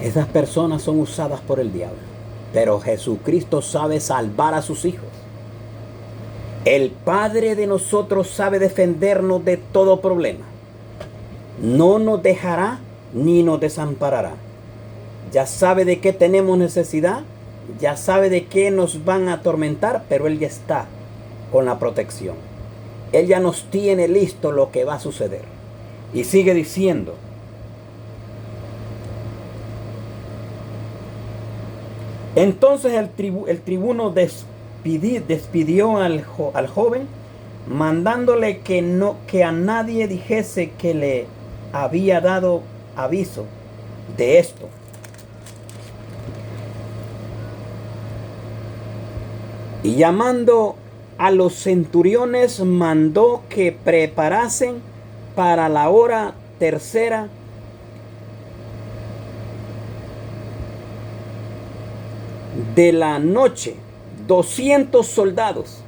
[SPEAKER 1] esas personas son usadas por el diablo, pero Jesucristo sabe salvar a sus hijos. El Padre de nosotros sabe defendernos de todo problema. No nos dejará ni nos desamparará. Ya sabe de qué tenemos necesidad, ya sabe de qué nos van a atormentar, pero Él ya está con la protección. Él ya nos tiene listo lo que va a suceder. Y sigue diciendo: entonces el tribuno despidió al joven, mandándole que a nadie dijese que le había dado aviso de esto. Y llamando a los centuriones, mandó que preparasen para la hora tercera de la noche 200 soldados,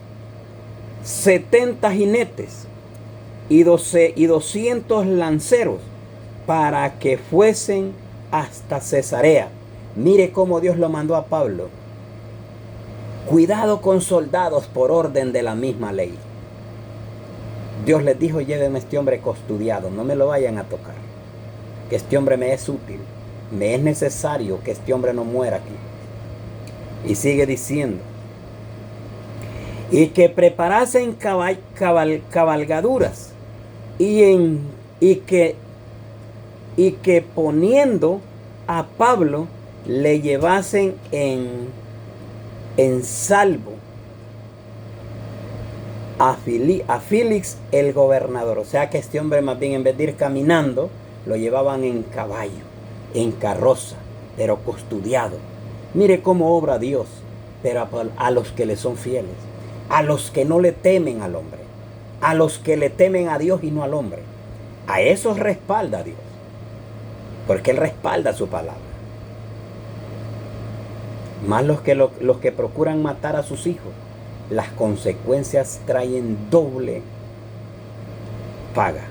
[SPEAKER 1] 70 jinetes y 200 lanceros, para que fuesen hasta Cesarea. Mire cómo Dios lo mandó a Pablo. Cuidado con soldados por orden de la misma ley. Dios les dijo: llévenme a este hombre custodiado, no me lo vayan a tocar, que este hombre me es útil, me es necesario que este hombre no muera aquí. Y sigue diciendo: y que preparasen cabalgaduras y que poniendo a Pablo le llevasen en salvo a Félix el gobernador. O sea que este hombre, más bien, en vez de ir caminando, lo llevaban en caballo, en carroza, pero custodiado. Mire cómo obra Dios, pero a los que le son fieles, a los que no le temen al hombre, a los que le temen a Dios y no al hombre. A esos respalda Dios, porque Él respalda su palabra. Más los que procuran matar a sus hijos, las consecuencias traen doble paga.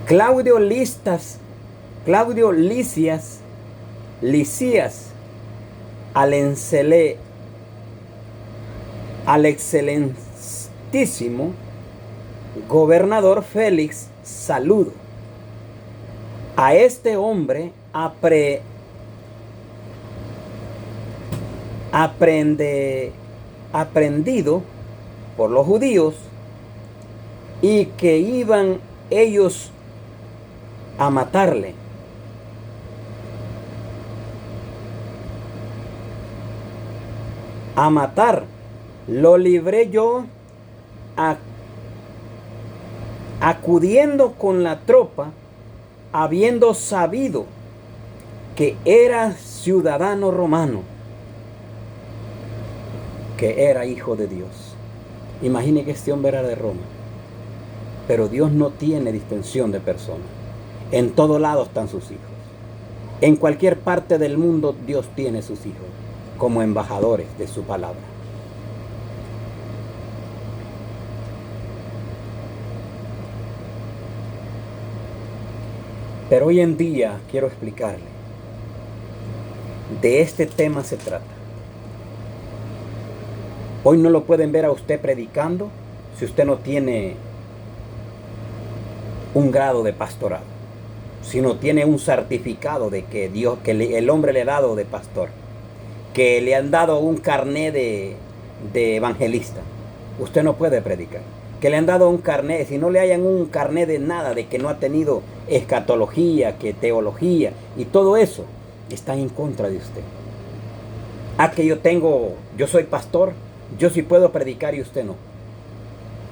[SPEAKER 1] Claudio Lisias, al excelentísimo gobernador Félix, saludo. A este hombre aprendido por los judíos, y que iban ellos a matarle. A matar, lo libré yo acudiendo con la tropa, habiendo sabido que era ciudadano romano. que era hijo de Dios. Imagine que este hombre era de Roma. Pero Dios no tiene distinción de personas. En todo lado están sus hijos. En cualquier parte del mundo Dios tiene sus hijos como embajadores de su palabra. Pero hoy en día quiero explicarle. De este tema se trata. Hoy no lo pueden ver a usted predicando si usted no tiene un grado de pastorado, si no tiene un certificado de que Dios, el hombre le ha dado de pastor, que le han dado un carné de evangelista. Usted no puede predicar. Que le han dado un carné, si no le hayan un carné de nada, de que no ha tenido escatología, que teología, y todo eso está en contra de usted. Que yo soy pastor, yo sí puedo predicar y usted no.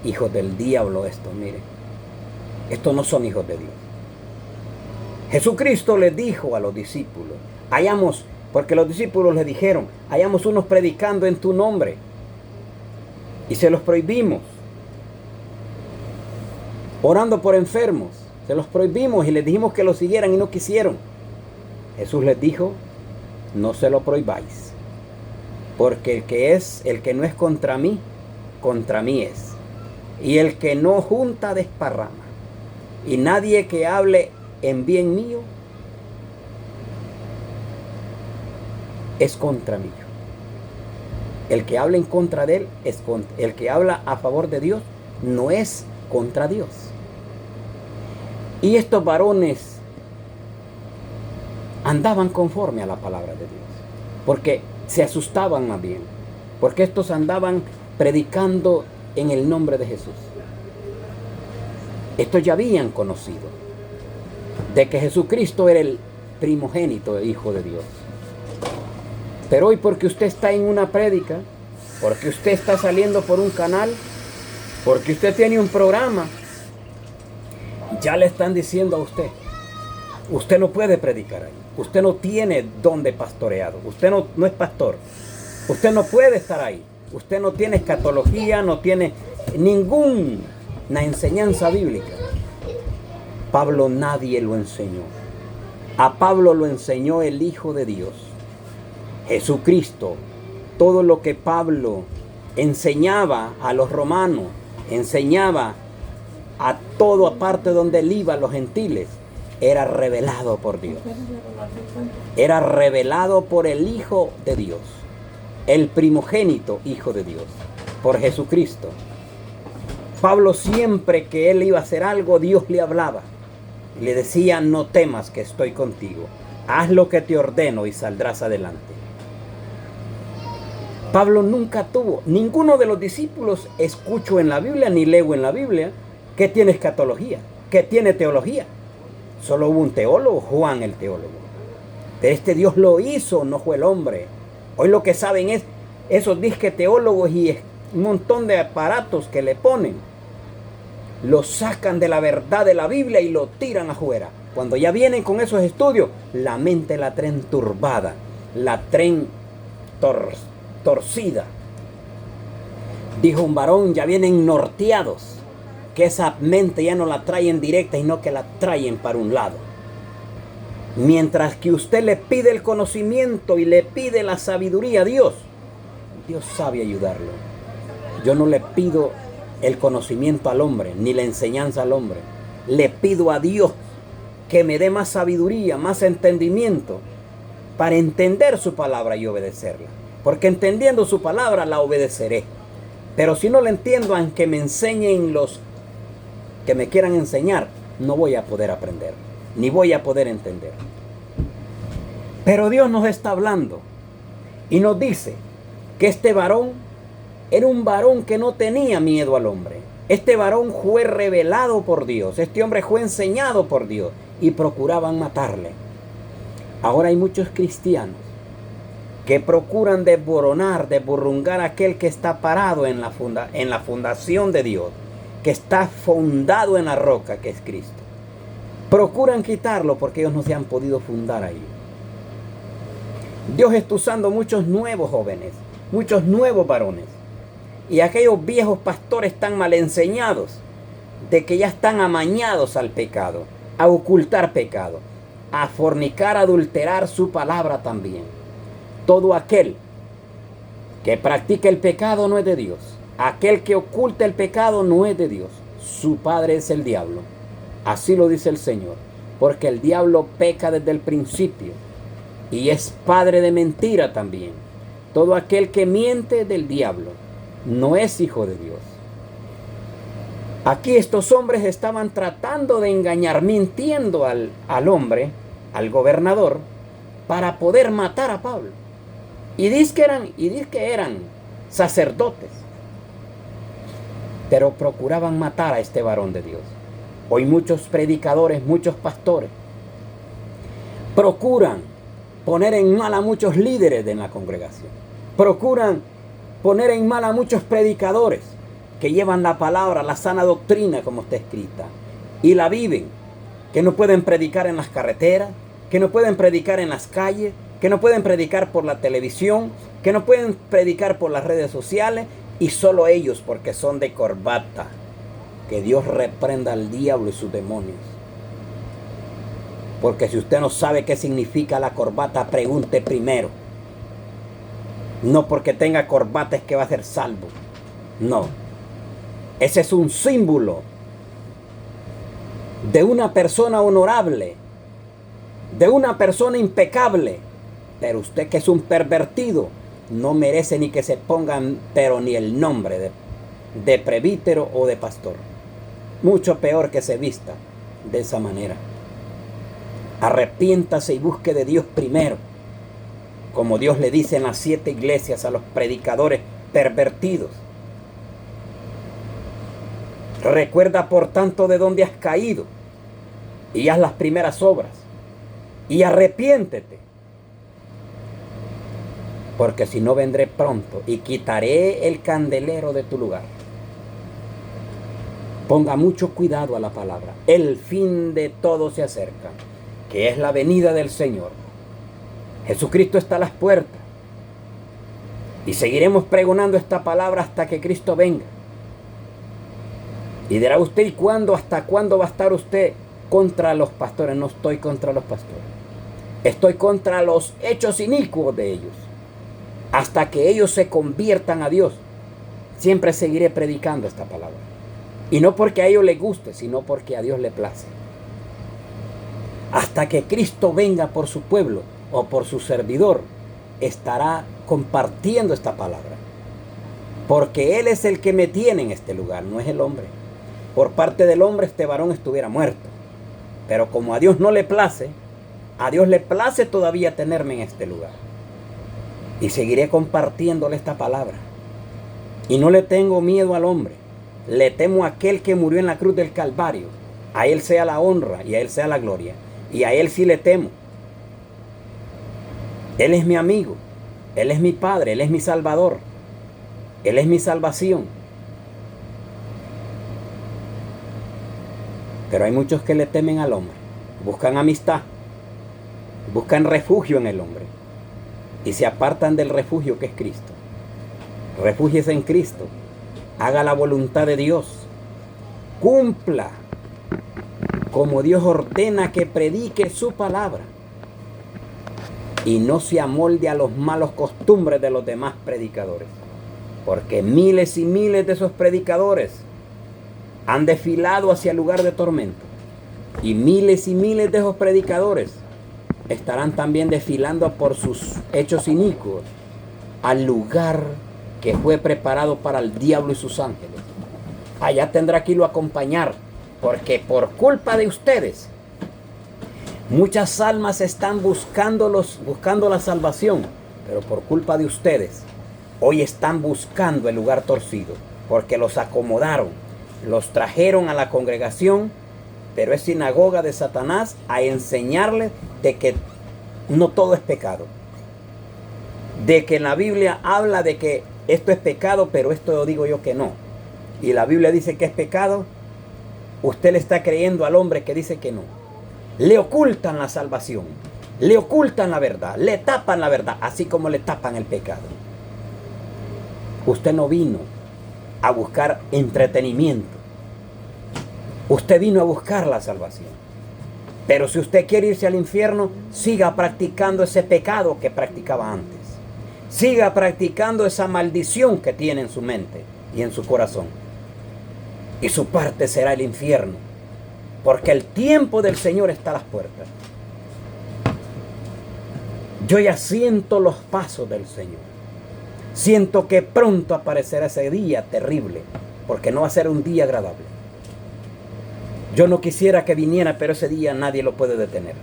[SPEAKER 1] Hijos del diablo esto, mire. Estos no son hijos de Dios. Jesucristo le dijo a los discípulos, porque los discípulos le dijeron, hayamos unos predicando en tu nombre. Y se los prohibimos. Orando por enfermos, se los prohibimos y les dijimos que lo siguieran y no quisieron. Jesús les dijo, no se lo prohibáis. Porque el que no es contra mí es. Y el que no junta desparrama. Y nadie que hable en bien mío es contra mí. El que habla en contra de él es contra. El que habla a favor de Dios no es contra Dios. Y estos varones andaban conforme a la palabra de Dios, porque se asustaban más bien, porque estos andaban predicando en el nombre de Jesús. Estos ya habían conocido de que Jesucristo era el primogénito Hijo de Dios. Pero hoy, porque usted está en una prédica, porque usted está saliendo por un canal, porque usted tiene un programa, ya le están diciendo a usted no puede predicar ahí, usted no tiene don de pastoreado, usted no es pastor, usted no puede estar ahí, usted no tiene escatología, no tiene ninguna enseñanza bíblica. Pablo nadie lo enseñó. A Pablo lo enseñó el Hijo de Dios, Jesucristo. Todo lo que Pablo enseñaba a los romanos, enseñaba a todo aparte donde él iba, a los gentiles, era revelado por Dios. Era revelado por el Hijo de Dios, el primogénito Hijo de Dios, por Jesucristo. Pablo, siempre que él iba a hacer algo, Dios le hablaba. Y le decía, no temas que estoy contigo. Haz lo que te ordeno y saldrás adelante. Pablo nunca tuvo, ninguno de los discípulos escucho en la Biblia, ni leo en la Biblia, que tiene escatología, que tiene teología. Solo hubo un teólogo, Juan el teólogo. Pero este Dios lo hizo, no fue el hombre. Hoy lo que saben es esos disque teólogos y un montón de aparatos que le ponen. Lo sacan de la verdad de la Biblia y lo tiran afuera. Cuando ya vienen con esos estudios, la mente la traen turbada, la traen torcida. Dijo un varón, ya vienen norteados, que esa mente ya no la traen directa, sino que la traen para un lado. Mientras que usted le pide el conocimiento y le pide la sabiduría a Dios, Dios sabe ayudarlo. Yo no le pido el conocimiento al hombre, ni la enseñanza al hombre. Le pido a Dios que me dé más sabiduría, más entendimiento, para entender su palabra y obedecerla. Porque entendiendo su palabra la obedeceré. Pero si no la entiendo, aunque me enseñen los que me quieran enseñar, no voy a poder aprender, ni voy a poder entender. Pero Dios nos está hablando y nos dice que este varón era un varón que no tenía miedo al hombre. Este varón fue revelado por Dios. Este hombre fue enseñado por Dios y procuraban matarle. Ahora hay muchos cristianos que procuran desboronar, desburrungar a aquel que está parado en la fundación de Dios, que está fundado en la roca que es Cristo. Procuran quitarlo porque ellos no se han podido fundar ahí. Dios está usando muchos nuevos jóvenes muchos nuevos varones. Y aquellos viejos pastores tan mal enseñados, de que ya están amañados al pecado, a ocultar pecado, a fornicar, a adulterar su palabra también. Todo aquel que practica el pecado no es de Dios. Aquel que oculta el pecado no es de Dios. Su padre es el diablo. Así lo dice el Señor. Porque el diablo peca desde el principio y es padre de mentira también. Todo aquel que miente del diablo no es hijo de Dios. Aquí estos hombres estaban tratando de engañar, mintiendo al hombre, al gobernador, para poder matar a Pablo. Y dice que eran sacerdotes, pero procuraban matar a este varón de Dios. Hoy muchos predicadores, muchos pastores, procuran poner en mal a muchos líderes de la congregación. Procuran poner en mal a muchos predicadores que llevan la palabra, la sana doctrina como está escrita, y la viven, que no pueden predicar en las carreteras, que no pueden predicar en las calles, que no pueden predicar por la televisión, que no pueden predicar por las redes sociales, y solo ellos porque son de corbata. Que Dios reprenda al diablo y sus demonios. Porque si usted no sabe qué significa la corbata, pregunte primero. No porque tenga corbata es que va a ser salvo. No. Ese es un símbolo de una persona honorable, de una persona impecable. Pero usted, que es un pervertido, no merece ni que se pongan, pero ni el nombre de presbítero o de pastor. Mucho peor que se vista de esa manera. Arrepiéntase y busque de Dios primero, como Dios le dice en las 7 iglesias a los predicadores pervertidos. Recuerda por tanto de dónde has caído y haz las primeras obras y arrepiéntete, porque si no vendré pronto y quitaré el candelero de tu lugar. Ponga mucho cuidado a la palabra. El fin de todo se acerca, que es la venida del Señor. Jesucristo está a las puertas. Y seguiremos pregonando esta palabra hasta que Cristo venga. Y dirá usted, ¿y cuándo? ¿Hasta cuándo va a estar usted contra los pastores? No estoy contra los pastores. Estoy contra los hechos inicuos de ellos. Hasta que ellos se conviertan a Dios, siempre seguiré predicando esta palabra. Y no porque a ellos les guste, sino porque a Dios le place. Hasta que Cristo venga por su pueblo o por su servidor, estará compartiendo esta palabra. Porque Él es el que me tiene en este lugar, no es el hombre. Por parte del hombre este varón estuviera muerto. Pero como a Dios no le place, a Dios le place todavía tenerme en este lugar. Y seguiré compartiéndole esta palabra. Y no le tengo miedo al hombre. Le temo a aquel que murió en la cruz del Calvario. A Él sea la honra y a Él sea la gloria. Y a Él sí le temo. Él es mi amigo. Él es mi Padre. Él es mi Salvador. Él es mi salvación. Pero hay muchos que le temen al hombre. Buscan amistad. Buscan refugio en el hombre. Y se apartan del refugio que es Cristo. Refúgiese en Cristo. Haga la voluntad de Dios. Cumpla como Dios ordena que predique su palabra. Y no se amolde a los malos costumbres de los demás predicadores. Porque miles y miles de esos predicadores han desfilado hacia el lugar de tormento. Y miles de esos predicadores estarán también desfilando por sus hechos inicuos al lugar que fue preparado para el diablo y sus ángeles. Allá tendrá que irlo a acompañar, porque por culpa de ustedes muchas almas están buscando la salvación, pero por culpa de ustedes hoy están buscando el lugar torcido, porque los acomodaron, los trajeron a la congregación, pero es sinagoga de Satanás, a enseñarles de que no todo es pecado, de que en la Biblia habla de que esto es pecado, pero esto lo digo yo que no. Y la Biblia dice que es pecado. Usted le está creyendo al hombre que dice que no. Le ocultan la salvación. Le ocultan la verdad. Le tapan la verdad, así como le tapan el pecado. Usted no vino a buscar entretenimiento. Usted vino a buscar la salvación. Pero si usted quiere irse al infierno, siga practicando ese pecado que practicaba antes. Siga practicando esa maldición que tiene en su mente y en su corazón. Y su parte será el infierno. Porque el tiempo del Señor está a las puertas. Yo ya siento los pasos del Señor. Siento que pronto aparecerá ese día terrible, porque no va a ser un día agradable. Yo no quisiera que viniera, pero ese día nadie lo puede detener.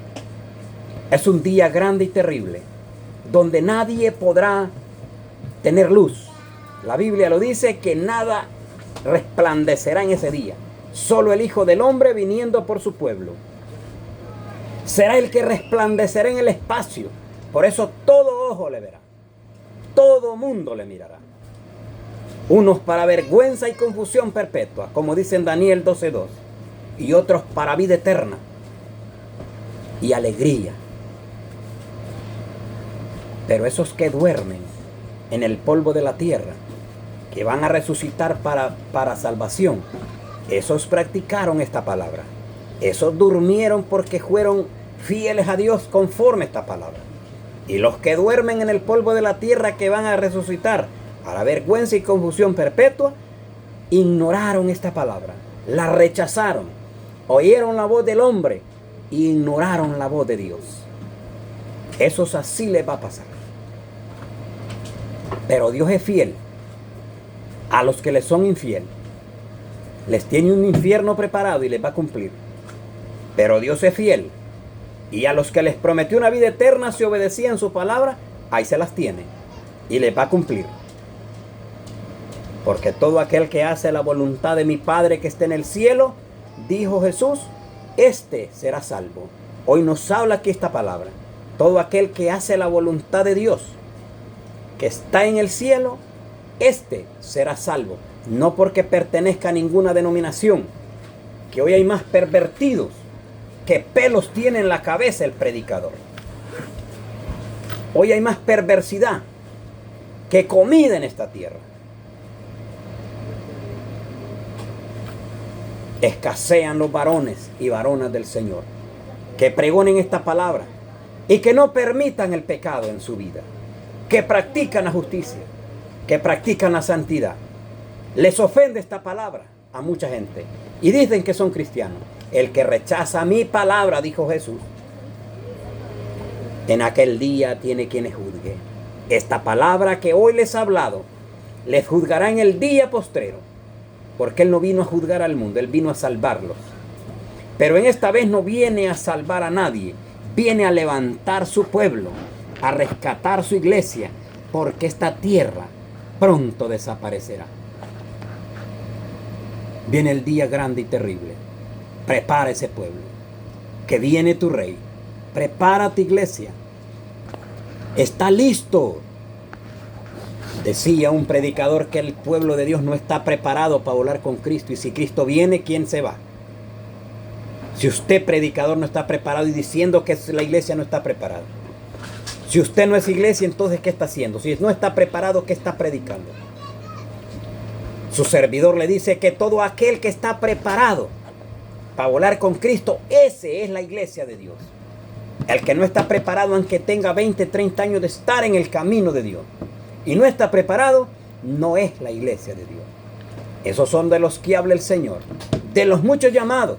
[SPEAKER 1] Es un día grande y terrible, donde nadie podrá tener luz. La Biblia lo dice, que nada resplandecerá en ese día. Solo el Hijo del Hombre viniendo por su pueblo. Será el que resplandecerá en el espacio. Por eso todo ojo le verá. Todo mundo le mirará. Unos para vergüenza y confusión perpetua, como dice en Daniel 12:2. Y otros para vida eterna y alegría. Pero esos que duermen en el polvo de la tierra, que van a resucitar para salvación, esos practicaron esta palabra. Esos durmieron porque fueron fieles a Dios conforme a esta palabra. Y los que duermen en el polvo de la tierra, que van a resucitar para vergüenza y confusión perpetua, ignoraron esta palabra, la rechazaron, oyeron la voz del hombre e ignoraron la voz de Dios. Esos así les va a pasar. Pero Dios es fiel a los que les son infiel. Les tiene un infierno preparado y les va a cumplir. Pero Dios es fiel. Y a los que les prometió una vida eterna, si obedecían su palabra, ahí se las tiene. Y les va a cumplir. Porque todo aquel que hace la voluntad de mi Padre que está en el cielo, dijo Jesús, este será salvo. Hoy nos habla aquí esta palabra. Todo aquel que hace la voluntad de Dios, que está en el cielo, este será salvo. No porque pertenezca a ninguna denominación, que hoy hay más pervertidos que pelos tiene en la cabeza el predicador. Hoy hay más perversidad que comida en esta tierra. Escasean los varones y varonas del Señor que pregonen esta palabra y que no permitan el pecado en su vida, que practican la justicia, que practican la santidad. Les ofende esta palabra a mucha gente y dicen que son cristianos. El que rechaza mi palabra, dijo Jesús, en aquel día tiene quienes juzgue. Esta palabra que hoy les he hablado, les juzgará en el día postrero, porque Él no vino a juzgar al mundo, Él vino a salvarlos. Pero en esta vez no viene a salvar a nadie, viene a levantar su pueblo, a rescatar su iglesia, porque esta tierra pronto desaparecerá. Viene el día grande y terrible. Prepara ese pueblo, que viene tu rey. Prepara tu iglesia. Está listo. Decía un predicador que el pueblo de Dios no está preparado para volar con Cristo. Y si Cristo viene, ¿quién se va? Si usted, predicador, no está preparado y diciendo que la iglesia no está preparada. Si usted no es iglesia, entonces ¿qué está haciendo? Si no está preparado, ¿qué está predicando? Su servidor le dice que todo aquel que está preparado para volar con Cristo, ese es la iglesia de Dios. El que no está preparado, aunque tenga 20, 30 años de estar en el camino de Dios y no está preparado, no es la iglesia de Dios. Esos son de los que habla el Señor, de los muchos llamados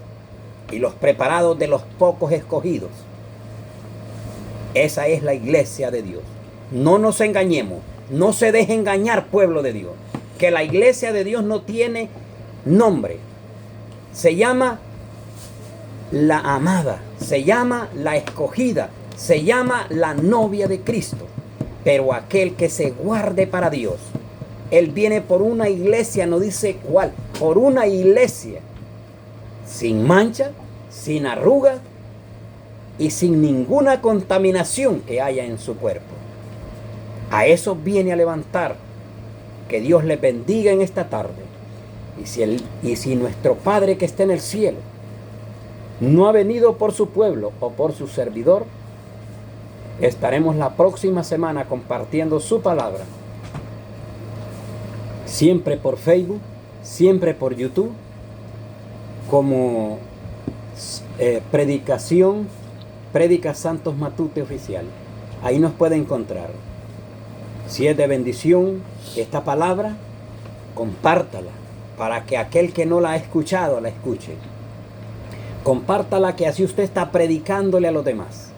[SPEAKER 1] y los preparados de los pocos escogidos. Esa es la iglesia de Dios. No nos engañemos, no se deje engañar, pueblo de Dios, que la iglesia de Dios no tiene nombre. Se llama la amada, se llama la escogida, se llama la novia de Cristo. Pero aquel que se guarde para Dios, Él viene por una iglesia, no dice cuál, por una iglesia sin mancha, sin arrugas y sin ninguna contaminación que haya en su cuerpo. A eso viene a levantar. Que Dios les bendiga en esta tarde. Y si nuestro Padre que está en el cielo no ha venido por su pueblo o por su servidor, estaremos la próxima semana compartiendo su palabra siempre por Facebook, siempre por YouTube, como Prédica Santos Matute Oficial. Ahí nos puede encontrar. Si es de bendición esta palabra, compártala para que aquel que no la ha escuchado la escuche. Compártala, que así usted está predicándole a los demás.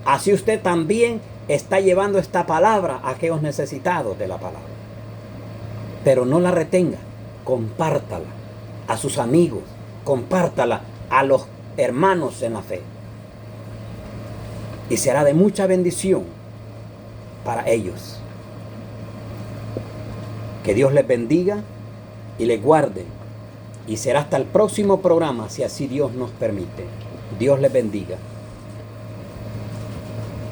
[SPEAKER 1] Así usted también está llevando esta palabra a aquellos necesitados de la palabra. Pero no la retenga, compártala a sus amigos, compártala a los hermanos en la fe. Y será de mucha bendición para ellos. Que Dios les bendiga y les guarde. Y será hasta el próximo programa, si así Dios nos permite. Dios les bendiga.